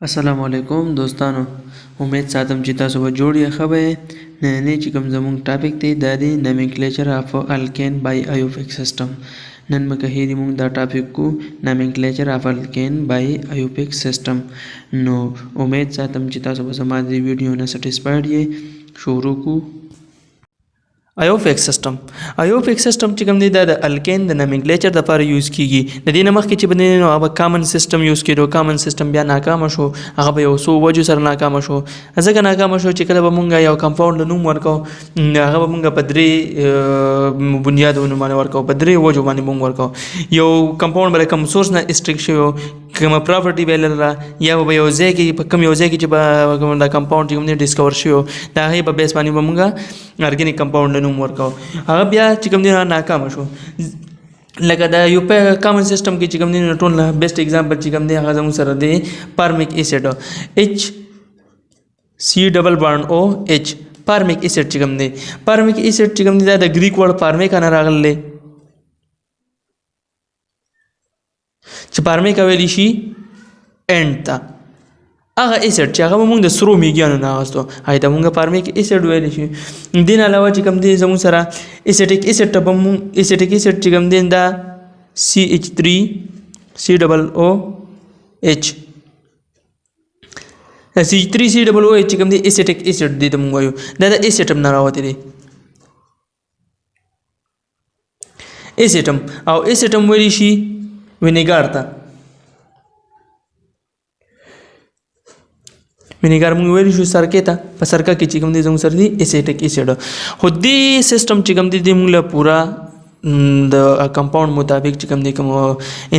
असलामुअलैकुम दोस्तانو उम्मीद ساتم چې تاسو به جوړ یې ښه به نن چې کوم زموږ ټاپک دی دا دی nomenclature of alkane by IUPAC system نن مکهېری موږ دا ټاپک کو nomenclature of alkane by IUPAC system نو امید ساتم چې تاسو به زما د ویډیو نه سټیسفاید یې شروع کو IUPAC system چې کوم دی دا د الکین د نومنکلیچر لپاره یوز کیږي د دې نه مخکې چې باندې نو هغه کامن سیستم یوز کړو کامن سیستم بیا ناکام شو هغه به یو څو وجو سره ناکام شو ځکه ناکام شو چې کله به مونږ یو کمپاوند نوم ورکو هغه به مونږ په درې بنیادونو باندې ورکو په درې وجو باندې مونږ ورکو یو کمپاوند بل کوم سورس نه اسټریک شو کومه پراپرټي ویل یا به یو ځای کې په کوم یو ځای کې چې دا کمپاوند چې کوم ډیسکور شو دا هي په بیس باندې مونږ ارګینیک کمپاوند نوم ورکو هغه بیا چې کوم دی ناکام شو لکه دا یو په کامن سیستم کې چې کوم دی ټول بیسټ اگزامپل چې کوم دی هغه زموږ سره دی پارمیک ایسډ H C ډبل بانډ O H پارمیک ایسډ چې کوم دی پارمیک ایسډ چې کوم دی دا د گریک ورډ پارمیک نه راغلی چې پارمیک ویل شي اند تا هغه ایسډ چې هغه موږ د سرو میګیانو نه غوښتو هغه ته موږ پارمیک ایسډ ویل شي دین علاوه چې کوم دی زموږ سره ایسټیک ایسډ ته موږ ایسټیک ایسډ چې کوم دی دا CH3 COOH CH3 COOH چې کوم دی ایسټیک ایسډ دی ته موږ وایو دا د ایسټم نه راوته دی ایسټم او ایسټم ویل شي وینیګار ته وینیګار موږ ویل شو سرکه ته په سرکه کې چې کوم دي زموږ سره دي ایسیټیک ایسډ خو دې سیستم چې کوم دي د موږ له پورا د کمپاوند مطابق چې کوم دي کوم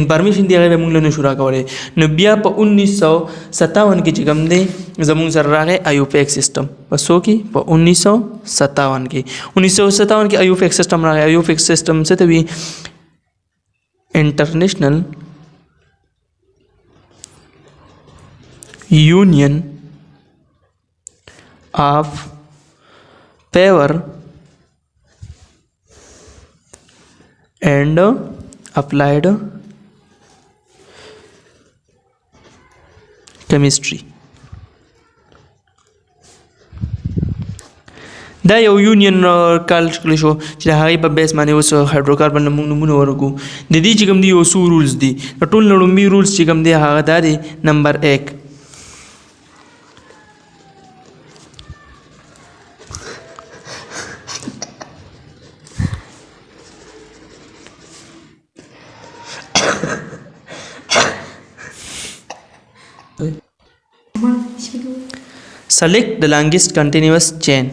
انفارمیشن دی هغه موږ له نشو راکولای نو بیا په 1957 کې چې کوم دي زموږ سره راغی IUPAC سیستم پسو کې په 1957 کې IUPAC سیستم راغی IUPAC سیستم څه ته وی انټرنیشنل union of paper and applied chemistry دا یو یونین کال کړی شو چې هغه په بیس باندې اوس هایدروکاربن نمونه ورکو د دې چې کوم دی یو څو رولز دي ټول نړمبي رولز چې کوم دی هغه دا دی نمبر 1 select the longest continuous chain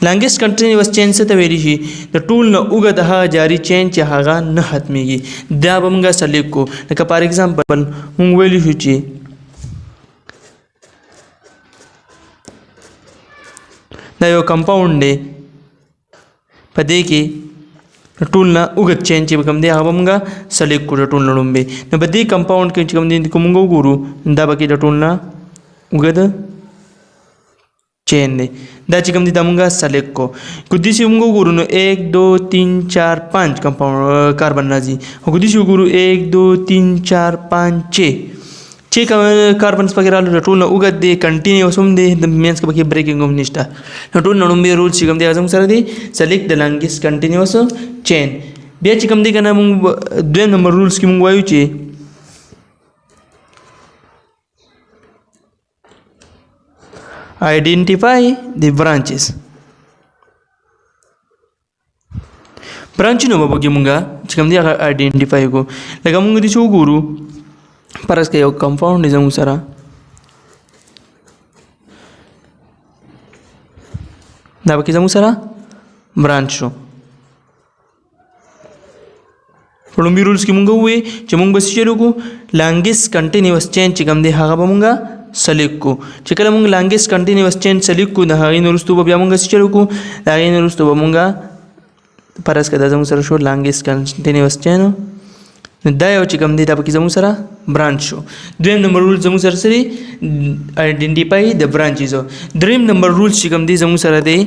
longest continuous chain څه ته ویل شي د ټول نه اوږد هغه جاری چین چې هغه نه ختميږي دا به موږ سلیکټ کو لکه فار ایگزامپل موږ ویل شو چې دا یو کمپاوند دی په دې کې ټول نه اوږد چین چې کوم دی هغه موږ سلیکټ کړو ټول لومبه نو په دې کمپاوند کې چې کوم دی کوم وګورو دا به کې ټول نه اوږد چین دی دا چې کوم دی دا موږ سلیکټ کو کدي چې موږ وګورو نو 1 2 3 4 5 کمپاوند کاربن راځي او کدي چې وګورو 1 2 3 4 5 6 کاربن پکې راځي ټول نه اوږد دی کنټینیوس هم دی د مینس کې پکې بریکینګ هم نشته ټول نړمبه رول چې کوم دی هغه سره دی سلیکټ د لانګیسټ کنټینیوس چین بیا چې کوم دی کنه موږ دویم نمبر رولز کې موږ وایو چې identify the branches branch نو به کې موږ چې کوم دی هغه identify کو لکه موږ دې شو ګورو پرس کې یو کمپاوند دی زموږ سره دا به کې زموږ سره برانچ شو لومبي رولز کې موږ وې چې موږ بس چلو کو لانګیسټ کنټینیوس چین چې کوم دی هغه به موږ سلیکټ کو چې کله موږ لانګیسټ کنټینیوس چین سلیکټ کو د هغې نورستو بیا موږ چلو کو د هغې نورستو به موږ پرس کې دا زموږ سره شو لانګیسټ کنټینیوس چین دا یو چې کوم دی دا پکې زموږ سره برانچ شو دویم نمبر رول زموږ سره سری آیډنټیفای د برانچز دریم نمبر رول چې کوم دی زموږ سره دی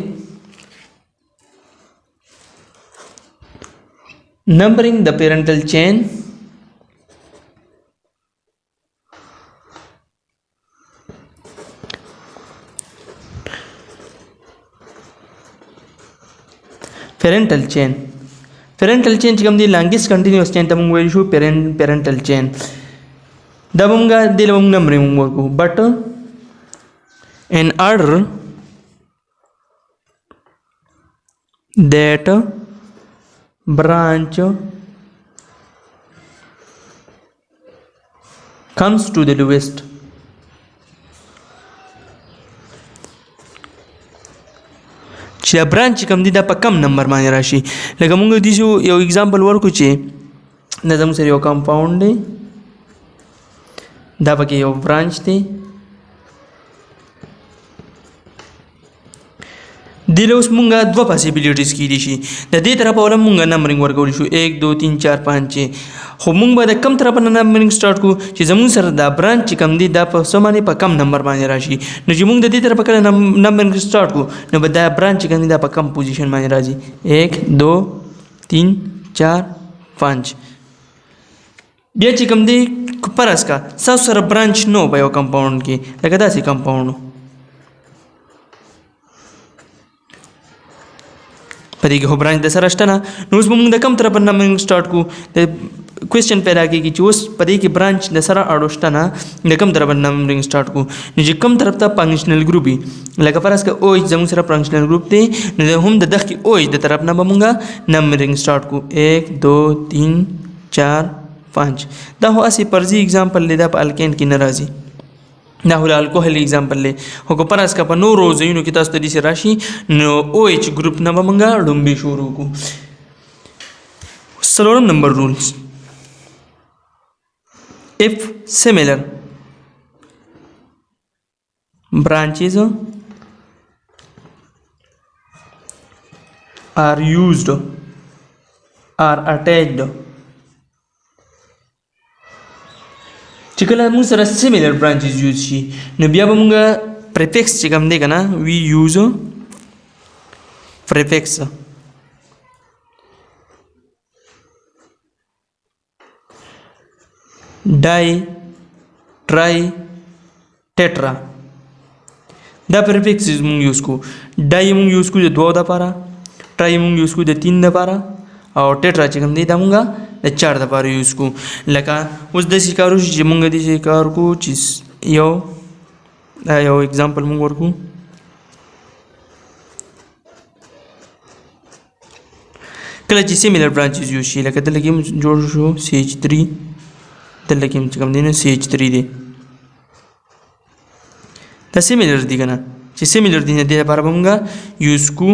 numbering the parental chain parental chain چې کوم دی لانګیست کنټینیوس چین ته موږ ویل شو پیرنټل چین دا موږ د موږ نمبرینګ ورکو بٹ an order that branch comes to the lowest چې دا برانچ کوم دی دا په کم نمبر باندې راشي لکه موږ د یو اگزامپل ورکو چې دا زموږ سره یو کمپاوند دی دا پکې یو برانچ دی دله اوس مونږه دوه پاسیبلیټیز کیدی شي د دې طرف اوله مونږه نمبرینګ ورکول شو 1 2 3 4 5 6 خو مونږ به د کم طرف نه نمبرینګ سٹارټ کو چې زموږ سره دا برانچ کم دی دا په سمانه په کم نمبر باندې راشي نو چې مونږ د دې طرف کله نمبرینګ سٹارټ کو نو به دا برانچ کم دی دا په کم پوزیشن باندې راځي 1 2 3 4 5 بیا چې کم دی پرس کا سره برانچ نو په یو کمپاوند کې لکه داسې کمپاوند پدې کې هو برانچ د سره شته نه نو اوس موږ د کم طرف نه نمبرینګ سٹارټ کو د کوېسچن پیدا کېږي چې اوس پدې کې برانچ د سره اړو شته نه د کم طرف نه نمبرینګ سٹارټ کو نو چې کم طرف ته فنکشنل ګروپ وي لکه فرض کړه او زموږ سره فنکشنل ګروپ دی نو هم د دغه او د طرف نه به موږ نمبرینګ سٹارټ کو 1 2 3 4 5 دا هو اسی پرزي एग्जांपल لیدا په الکین کې ناراضي دا هو الکوهل एग्जांपल له هو کو پرس کا په نورو زینو کې تاسو د دې راشي نو او ایچ ګروپ نه مونږه ډومبي شروع کو سلورم نمبر رولز if similar branches are used or attached چې کله موږ سره سیمیلر برانچز یوز شي نو بیا به موږ پریفکس چې کوم دی که نه وی یوز پریفکس ډای ټرای ټیټرا دا پریفکسز موږ یوز کو ډای موږ یوز کو د 2 لپاره ټرای موږ یوز کو د 3 لپاره او ټیټرا چې کوم دی دا موږ د 4 لپاره یوز کو لکه اوس داسې کار وشي چې موږ داسې کار کو چې یو اگزامپل موږ ورکو کله چې سیمیلر برانچز یوز شي لکه دلته کې جوړ شو CH3 دلته کې چې کوم دی نو CH3 دی دا سیمیلر دی که نه چې سیمیلر دی نه دې لپاره به موږ یوز کو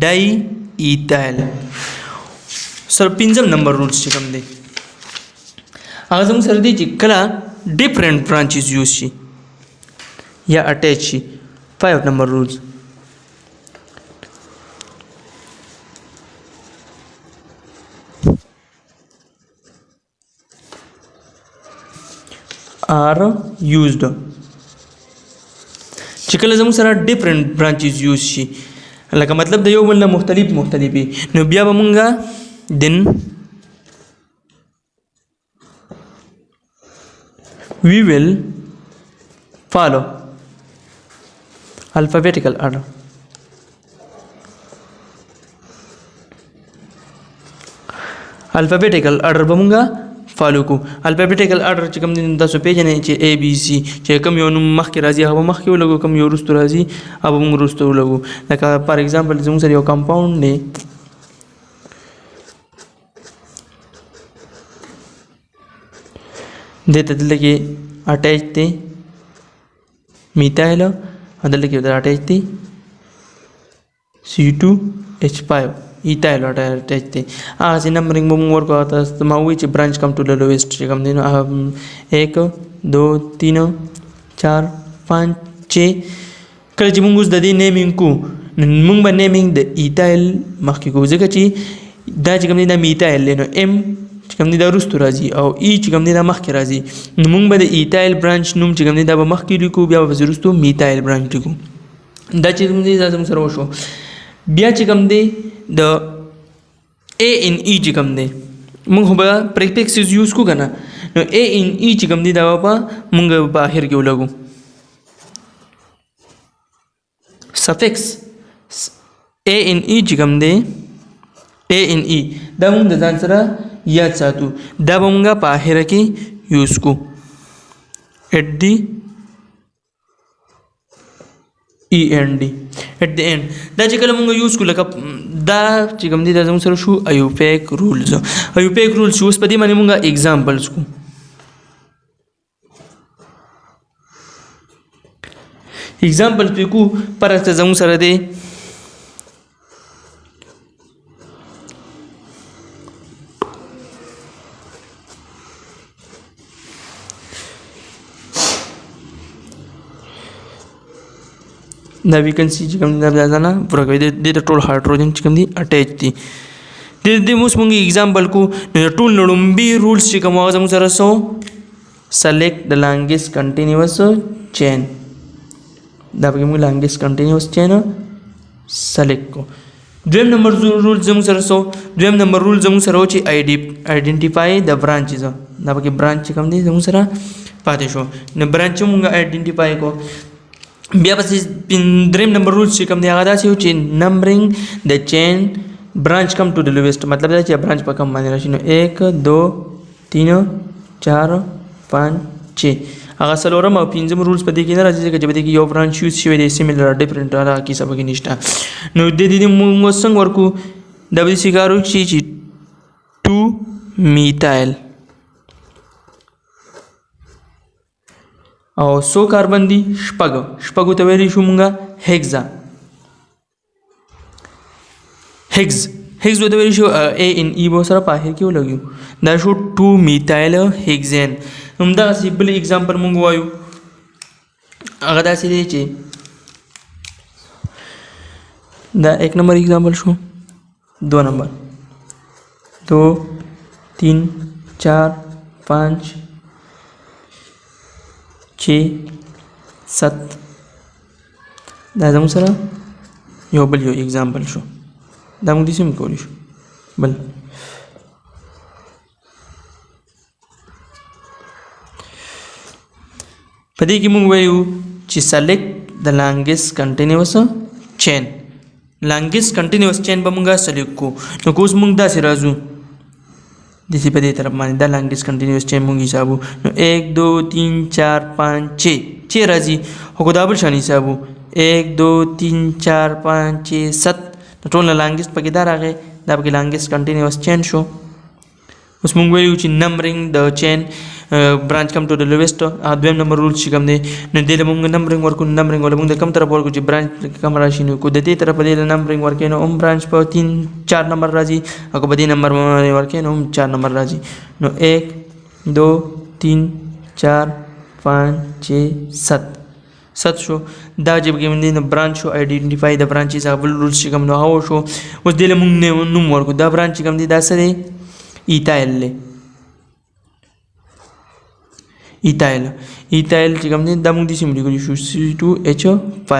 ډای ایتایل سر پنځم نمبر رولز چې کوم دی هغه زموږ سره دی چې کله ډیفرنٹ برانچز یوز شي یا اٹیچ شي 5 نمبر رولز are used چې کله زموږ سره ډیفرنٹ برانچز یوز شي لکه مطلب د یو بل نه مختلفي نو بیا به مونږه then we will follow alphabetical order به مونږه فالو کو الفابیټیکل آرډر چې کوم دي تاسو پیژنئ چې A B C چې کوم یو نوم مخکې راځي هغه مخکې ولګو کوم یو وروسته راځي هغه موږ وروسته ولګو لکه فار ایگزامپل زموږ سره یو کمپاوند دی دته دلته کې اٹیچ دی میتایل او دلته کې اٹیچ دی C2H5 ایتایل اٹیچ دی هغه چې نمبرینګ به موږ ورکو تاسو ما وایي چې برانچ کم ټو لویسټ چې کوم دی نو 1 2 3 4 5 6 کله چې موږ اوس د دې نیمینګ کو موږ به نیمینګ د ایتایل مخکې کو ځکه چې دا چې کوم دی دا میتایل دی نو M چې کوم دی دا وروسته راځي او E چې کوم دی دا مخکې راځي نو موږ به د ایتایل برانچ نوم چې کوم دی دا به مخکې لیکو بیا به وروسته میتایل برانچ لیکو دا چې کوم دی دا زموږ سره وشو بیا چې کوم دی د A in E چې کوم دی موږ به پریفکسز یوز کو کنه نو A in E چې کوم دی دا به موږ په اخر کې ولګو suffix A in E چې کوم دی A in E دا موږ د ځان سره یاد ساتو دا به موږ په اخره کې یوز کو at the end دا چې کله موږ یوز کو لکه دا چې کوم دی دا زموږ سره شو IUPAC rules شو اوس په دې باندې موږ examples کو example په کو پرته زموږ سره دی دا ویکنسی چې کوم دا ځانه پوره کوي د ټول هایدروجن چې کوم دي اٹیچ دي د موږ ایگزامپل کو ټول لومبي رولز چې کوم هغه موږ سره سو select the longest continuous chain دا به موږ longest continuous chain select کو دویم نمبر رول زموږ سره سو دویم نمبر رول زموږ سره و چې identify the branches دا به برانچ کوم دي زموږ سره پاتې شو نو برانچ موږ identify کو بیا پس دریم نمبر رول چې کوم دی هغه دا چې نمبرینګ د چین برانچ کم ټو د لویسټ مطلب دا چې برانچ په کم باندې راشي نو 1 2 3 4 5 6 هغه څلورم او پنځم رولز په دې کې نه راځي چې په دې کې یو برانچ یوز شوی دی سیمیلر ډیفرنٹ را کی سبا کې نشته نو د دې موږ څنګه ورکو د دې سیګارو چې 2 میتایل او سو کاربن دی شپږو ته ویلی شو مونږه هیګز ته ویلی شو A in E به سره په اخر کې ولګیو دا شو 2 میتایل هیګزین همدغسې بل اگزامپل مونږ وایو هغه داسې دی چې دا 1 نمبر اگزامپل شو 2 نمبر 2 3 4 5 6 7 دا زموږ سره یو بل یو اگزامپل شو دا موږ داسې هم کولی شو بل په دې کې موږ وایو چې select the longest continuous chain به موږ select کو نو اوس موږ داسې راځو دسی په دې طرف باندې دا longest continuous chain موږ حسابو نو 1 2 3 4 5 6 راځي خو دا بل شان حسابو 1 2 3 4 5 6 7 ټول longest پکې دا راغی دا پکې longest continuous chain شو اوس موږ ویلو چې نمبرینګ د چین برانچ کم ټو د لویسټ دویم نمبر رول چې کوم دی نو دې موږ نمبرینګ ورکو نمبرینګ ول موږ د کم طرف ورکو چې برانچ کم راشي نو کو د دې طرف دې نمبرینګ ورکې نو برانچ په 3 4 نمبر راځي او په دې نمبر ورکې نو 4 نمبر راځي نو 1 2 3 4 5 6 7 شو دا چې کوم دی نو برانچ شو آیډنټیفای د برانچز بل رول چې کوم نو هاو شو اوس دې موږ نوم ورکو دا برانچ کوم دی دا سره ایتایل چې کوم دی دا موږ د سیمبل کولی شو C2H5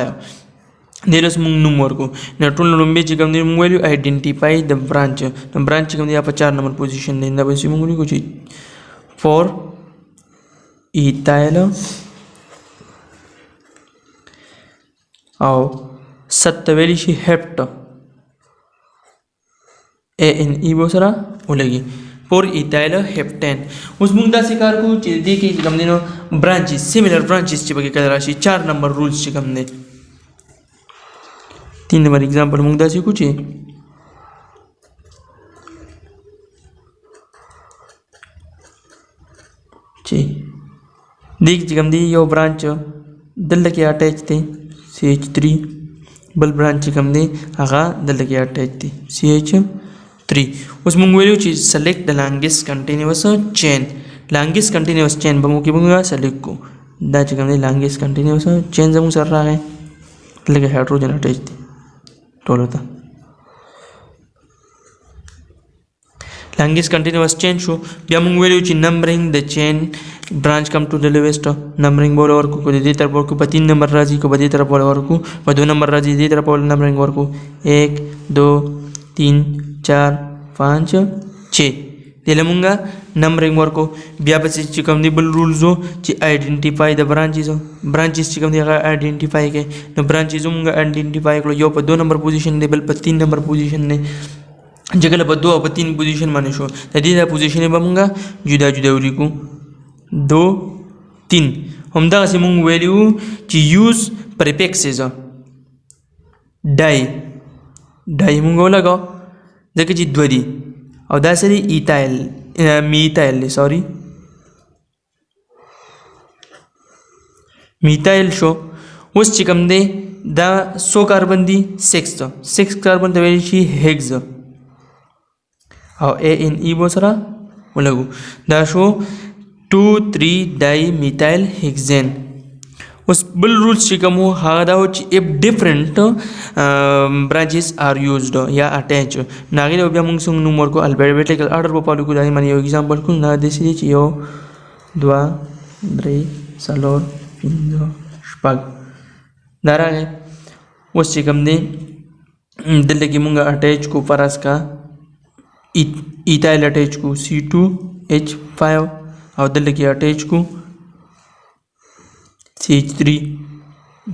دلته موږ نوم ورکو نو ټول لومبه چې کوم دی موږ ویلو آیډنټیفای د برانچ چې کوم دی په 4 نمبر پوزیشن دی دا به موږ لیکو چې 4 ایتایل او 7 ویلی شي هپټ A in E به سره ولګي for ethyl heptane اوس موږ دا کار کوو چې دې کې کوم دي نو برانچز سیمیلر برانچز چې پکې کله راشي 4 نمبر رولز چې کوم دي 3 نمبر एग्जांपल موږ دا کوو چې دې کې کوم دي یو برانچ دلته کې اٹیچ دي CH3 بل برانچ کوم دي هغه دلته کې اٹیچ دي CH3 اوس موږ ویلو چې select the longest continuous chain به موږ select کو دا چې کوم دی longest continuous chain زموږ سره راغی لکه هایدروجن اٹیچ دي ټول ته longest continuous chain شو بیا موږ ویلو چې numbering the chain branch come to the lowest numbering بول ورکو کو دې طرف ورکو په 3 نمبر راځي کو په دې طرف ورکو په 2 نمبر راځي دې طرف numbering ورکو 1 2 3 4 5 6 دله مونږه نمبرینګ ورکو بیا پسې چې کوم دی بل رولز چې آیډنټیفای د برانچز چې کوم دی هغه آیډنټیفای کوي نو برانچز مونږه آیډنټیفای کړو یو په 2 نمبر پوزیشن دی بل په 3 نمبر پوزیشن دی چې کله په 2 او په 3 پوزیشن باندې شو د دې د پوزیشن به مونږه جدا جدا ولیکو 2 3 همدغسې مونږ ویلو چې یوز پریفکسز ډای مونږ ولګو ځکه چې 2 دي او دا سری میتایل سوري میتایل شو اوس چې کوم دی دا 100 کاربن دی 6 کاربن ته ویل شي هیګز او ANE بو سره ولګو دا شو 2,3 ډای میتایل هیګزین اوس بل رولز چې کوم هغه دا چې if different branches are used یا attached ناغي بیا موږ څنګه نوم ورکو alphabetical order په پالو کو دا باندې یو एग्जांपल کو نه د سې چې یو 2 3 4 5 6 دا راغی اوس چې کوم دی دلته کې موږ اٹیچ کو فرض کا ایتایل اٹیچ کو C2H5 او دلته کې اٹیچ کو CH3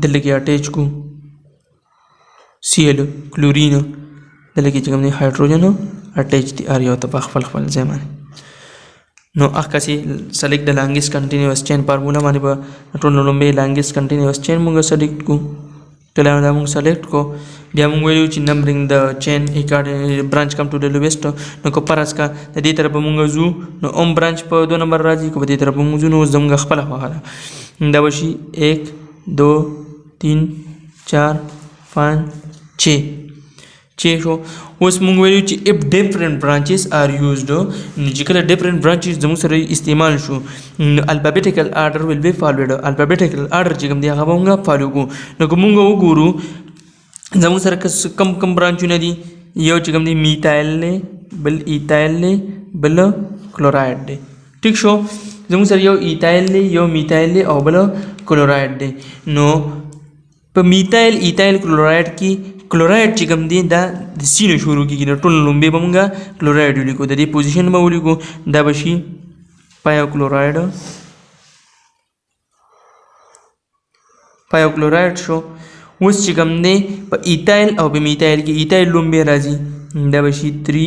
دلته کې اٹیچ کو Cl کلورین دلته کې کوم دی هایدروجن اٹیچ دي ار یو ته خپل ځای باندې نو اخکسي سلیکټ د لانګیسټ کنټینیوس چین فارمولا باندې په ټول لومبه لانګیسټ کنټینیوس چین موږ سلیکټ کو کله دا موږ سلیکټ کو بیا موږ ویلو چې نمبرینګ د چین اکارډ برانچ کم ټو د لویسټ نو کو پرس کا د دې طرف موږ زو نو اوم برانچ په 2 نمبر راځي کو په دې طرف موږ زو نو زموږ خپل خواله دا وشي 1 2 3 4 5 6 شو اوس موږ ویلو چې if different branches are used نو چې کله different branches زموږ سره استعمال شو alphabetical order will be followed alphabetical order چې کوم دی هغه موږ فالو کو نو کوم موږ وګورو زموږ سره کم برانچونه دي یو چې کوم دی میتایل نه بل ایتایل نه بل کلورایډ دی ٹھیک شو زموږ سره یو ایتایل نه یو میتایل نه او بل کلورایډ دی نو په میتایل ایتایل کلورایډ کې کلورایډ چې کوم دی دا د سینه شروع کیږي نو ټول لومبه به موږ کلورایډ ولیکو د دې پوزیشن به ولیکو دا بشي پایو کلورایډ شو اوس چې کوم دی په ایتایل او په میتایل کې ایتایل لومبه راځي دا بشي 3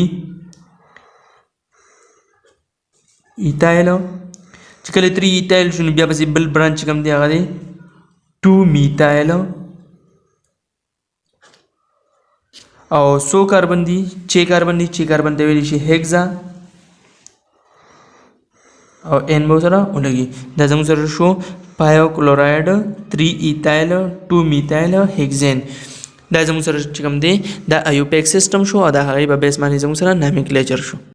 ایتایل چې کله 3 ایتایل شو بیا به بل برانچ کوم دی هغه دی 2 میتایل او 100 کاربن دی 6 کاربن ته ویل شي هیګزا او n به سره ولګي دا زموږ سره شو پایو کلورایډ 3 ایتایل 2 میتایل هیګزین دا زموږ سره چې کوم دی دا IUPAC سیستم شو او دا هغه به بیس باندې زموږ سره نومنکلیچر شو